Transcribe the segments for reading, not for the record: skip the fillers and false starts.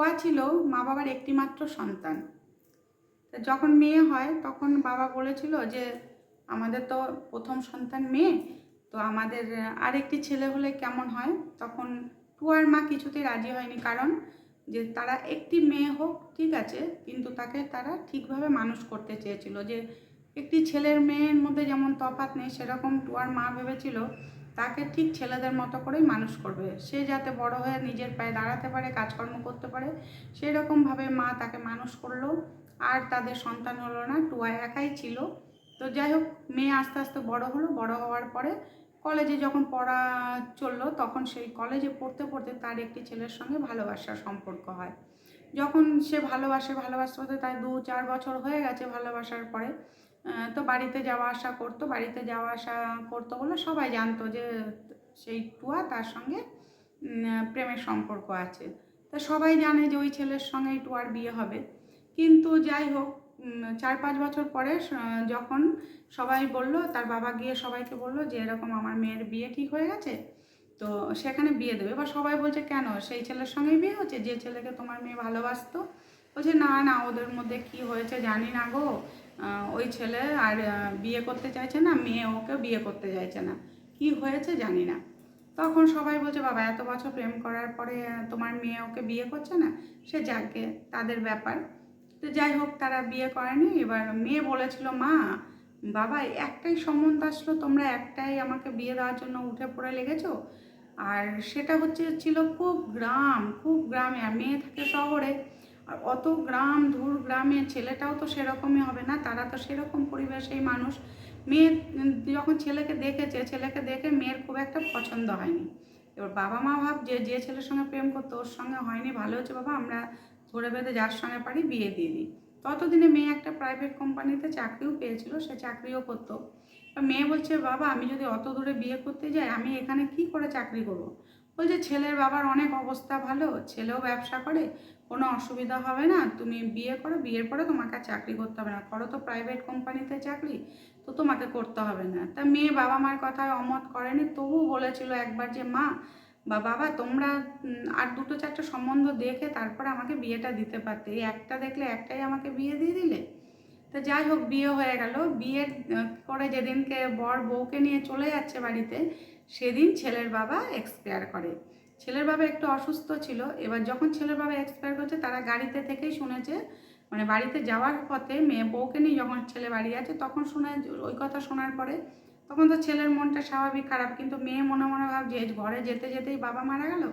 টুয়া ছিল মা বাবার একটি মাত্র সন্তান। তো যখন মেয়ে হয় তখন বাবা বলেছিল যে আমাদের তো প্রথম সন্তান মেয়ে, তো আমাদের আরেকটি ছেলে হলে কেমন হয়। তখন টুয়ার মা কিছুতেই রাজি হয়নি, কারণ যে তারা একটি মেয়ে হোক ঠিক আছে, কিন্তু তাকে তারা ঠিকভাবে মানুষ করতে চেয়েছিল। যে একটি ছেলের মেয়ের মধ্যে যেমন তফাৎ নেই, সেরকম টুয়ার মা ভেবেছিল তাকে ঠিক ছেলেদের মতো করেই মানুষ করবে, সে যাতে বড় হয়ে নিজের পায়ে দাঁড়াতে পারে, কাজকর্ম করতে পারে, সেই রকমভাবে মা তাকে মানুষ করলো। আর তাদের সন্তান হলো না, টুয়া একাই ছিল। তো যাই হোক, মেয়ে আস্তে আস্তে বড় হলো। বড় হওয়ার পরে কলেজে যখন পড়া চললো, তখন সেই কলেজে পড়তে পড়তে তার একটি ছেলের সঙ্গে ভালোবাসার সম্পর্ক হয়। যখন সে ভালোবাসতে তার 2-4 বছর হয়ে গেছে ভালোবাসার পরে। তো বাড়িতে যাওয়া আসা করতো, বলে সবাই জানতো যে সেই টুয়া তার সঙ্গে প্রেমের সম্পর্ক আছে। তো সবাই জানে যে ওই ছেলের সঙ্গেই টুয়ার বিয়ে হবে। কিন্তু যাই হোক, 4-5 বছর পরে যখন সবাই বলল, তার বাবা গিয়ে সবাইকে বলল যে এরকম আমার মেয়ের বিয়ে ঠিক হয়ে গেছে, তো সেখানে বিয়ে দেবে। এবার সবাই বলছে কেন, সেই ছেলের সঙ্গেই বিয়ে হচ্ছে যে ছেলেকে তোমার মেয়ে ভালোবাসতো। বলছে না না, ওদের মধ্যে কি হয়েছে জানি না গো, ওই ছেলে আর বিয়ে করতে চাইছে না, মেয়ে ওকে বিয়ে করতে চাইছে না, কি হয়েছে জানি না। তখন সবাই বলছে বাবা এত বছর প্রেম করার পরে তোমার মেয়ে ওকে বিয়ে করছে না, সে যাকে তাদের ব্যাপার। তো যাই হোক, তারা বিয়ে করেনি। এবার মেয়ে বলেছিল মা বাবা একটাই সম্বন্ধ আসলো, তোমরা একটাই আমাকে বিয়ে দেওয়ার জন্য উঠে পড়ে লেগেছো। আর সেটা ছিল খুব গ্রামে, আর মেয়ে থাকে শহরে। আর অত গ্রাম ধুর গ্রামে ছেলেটাও তো সেরকমই হবে না, তারা তো সেরকম পরিবেশেই মানুষ। মেয়ে যখন ছেলেকে দেখে মেয়ের খুব একটা পছন্দ হয়নি। এবার বাবা মা ভাবছে যে ছেলের সঙ্গে প্রেম করতো ওর সঙ্গে হয়নি, ভালো হচ্ছে বাবা আমরা ধরে বেঁধে যার সঙ্গে পারি বিয়ে দিয়ে দিই। ততদিনে মেয়ে একটা প্রাইভেট কোম্পানিতে চাকরিও পেয়েছিল, সে চাকরিও করতো। মেয়ে বলছে বাবা আমি যদি অত দূরে বিয়ে করতে যাই, আমি এখানে কি করে চাকরি করব। বলছে ছেলের বাবার অনেক অবস্থা ভালো, ছেলেও ব্যবসা করে, কোনো অসুবিধা হবে না, তুমি বিয়ে করো, বিয়ের পরে তোমাকে আর চাকরি করতে হবে না, করো তো প্রাইভেট কোম্পানিতে চাকরি, তো তোমাকে করতে হবে না। তা মেয়ে বাবা মার কথায় অমত করেনি, তবু বলেছিল একবার যে মা বা বাবা তোমরা আর 2-4টে সম্বন্ধ দেখে তারপরে আমাকে বিয়েটা দিতে পারতে, এই একটা দেখলে একটাই আমাকে বিয়ে দিয়ে দিলে। তো যাই হোক, বিয়ে হয়ে গেল। বিয়ের পরে যেদিনকে বর বউকে নিয়ে চলে যাচ্ছে বাড়িতে, সেদিন ছেলের বাবা এক্সপায়ার করে। ছেলের বাবা একটু অসুস্থ ছিল। এবার যখন ছেলের বাবা এক্সপায়ার করছে, তারা গাড়িতে থেকেই শুনেছে, মানে বাড়িতে যাওয়ার পথে মেয়ে বউকে নিয়ে যখন ছেলে বাড়ি আছে, তখন শুনে ওই কথা শোনার পরে তখন তো ছেলের মনটা স্বাভাবিক খারাপ, কিন্তু মেয়ে মনে মনে ভাবছে ঘরে যেতে যেতেই বাবা মারা গেল,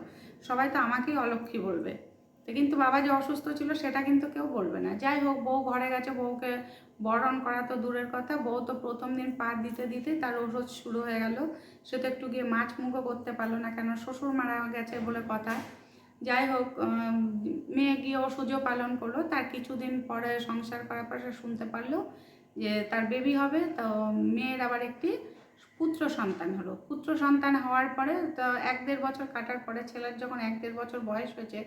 সবাই তো আমাকেই অলক্ষ্মী বলবে। তো কিন্তু বাবা যে অসুস্থ ছিল সেটা কিন্তু কেউ বলবে না। যাই হোক, বউ ঘরে গেছে, বউকে বরণ করা তো দূরের কথা, বউ তো প্রথম দিন পা দিতে দিতে তার ওষুধ শুরু হয়ে গেল। সে তো একটু গিয়ে মাছ মুখও করতে পারলো না, কেন শ্বশুর মারা গেছে বলে কথা। যাই হোক, মেয়ে গিয়ে ওষুধও পালন করলো। তার কিছুদিন পরে সংসার করার পর সে শুনতে পারলো যে তার বেবি হবে। তো মেয়ের আবার একটি পুত্র সন্তান হলো। পুত্র সন্তান হওয়ার পরে তো 1-1.5 বছর কাটার পরে, ছেলের যখন 1-1.5 বছর বয়স হয়েছে,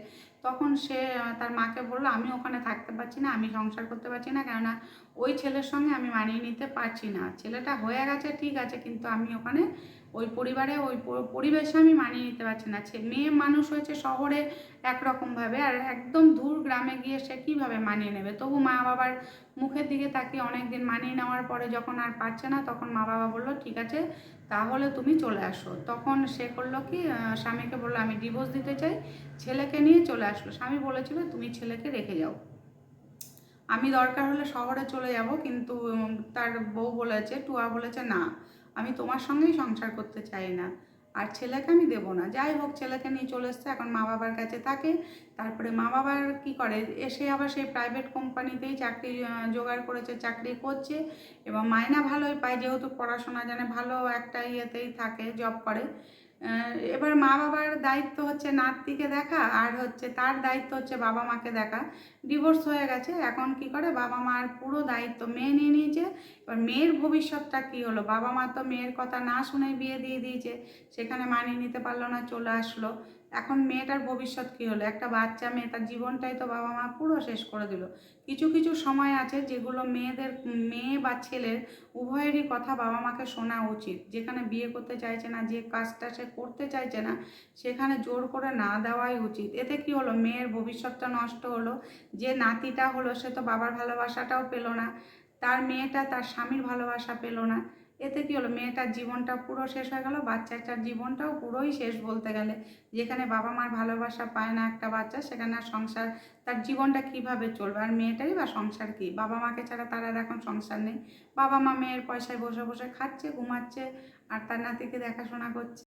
তখন সে তার মাকে বললো আমি ওখানে থাকতে পারছি না, আমি সংসার করতে পারছি না, কেননা ওই ছেলের সঙ্গে আমি মানিয়ে নিতে পারছি না। ছেলেটা হয়ে গেছে ঠিক আছে, কিন্তু আমি ওখানে ওই পরিবারে ওই পরিবেশে আমি মানিয়ে নিতে পারছি না। মেয়ে মানুষ হয়েছে শহরে একরকমভাবে, আর একদম দূর গ্রামে গিয়ে সে কীভাবে মানিয়ে নেবে। তবু মা বাবার মুখের দিকে তাকিয়ে অনেক দিন মানিয়ে নেওয়ার পরে যখন আর পারছে না, তখন মা বাবা বললো ঠিক আছে তাহলে তুমি চলে আসো। তখন সে করলো কি, স্বামীকে বললো আমি ডিভোর্স দিতে চাই, ছেলেকে নিয়ে চলে আসলো। স্বামী বলেছিল তুমি ছেলেকে রেখে যাও, আমি দরকার হলে শহরে চলে যাব। কিন্তু তার বউ বলেছে, টুয়া বলেছে না, আমি তোমার সঙ্গেই সংসার করতে চাই না, আর ছেলেকে আমি দেবো না। যাই হোক, ছেলেকে নিয়ে চলে এসছে, এখন মা বাবার কাছে থাকে। তারপরে মা বাবার কী করে, এসে আবার সেই প্রাইভেট কোম্পানিতেই চাকরি জোগাড় করেছে, চাকরি করছে এবং মাইনা ভালোই পায়, যেহেতু পড়াশোনা জানে, ভালো একটা ইয়েতেই থাকে, জব করে। এবার মা বাবার দায়িত্ব হচ্ছে নাতিকে দেখা, আর হচ্ছে তার দায়িত্ব হচ্ছে বাবা মাকে দেখা। ডিভোর্স হয়ে গেছে, এখন কি করে বাবা মার পুরো দায়িত্ব মেয়ে নিয়ে নিয়েছে। এবার মেয়ের ভবিষ্যৎটা কী হলো, বাবা মা তো মেয়ের কথা না শুনে বিয়ে দিয়ে দিয়েছে, সেখানে মানিয়ে নিতে পারলো না, চলে আসলো। এখন মেয়েটার ভবিষ্যৎ কী হলো? একটা বাচ্চা মেয়ে, তার জীবনটাই তো বাবা মা পুরো শেষ করে দিল। কিছু কিছু সময় আছে যেগুলো মেয়ে বা ছেলের উভয়েরই কথা বাবা মাকে শোনা উচিত। যেখানে বিয়ে করতে চাইছে না, যে কাজটা সে করতে চাইছে না, সেখানে জোর করে না দেওয়াই উচিত। এতে কি হলো? মেয়ের ভবিষ্যৎটা নষ্ট হলো। যে নাতিটা হলো সে তো বাবার ভালোবাসাটাও পেলো না, তার মেয়েটা তার স্বামীর ভালোবাসা পেলো না। এতে কী হলো? মেয়েটার জীবনটা পুরো শেষ হয়ে গেল, বাচ্চাটার জীবনটাও পুরোই শেষ বলতে গেলে। যেখানে বাবা মার ভালোবাসা পায় না একটা বাচ্চা, সেখানে আর সংসার, তার জীবনটা কিভাবে চলবে? আর মেয়েটাই বা সংসার কি? বাবা মাকে ছাড়া তার আর এখন সংসার নেই। বাবা মা মেয়ের পয়সায় বসে বসে খাচ্ছে, ঘুমাচ্ছে, আর তার নাতিকে দেখাশোনা করছে।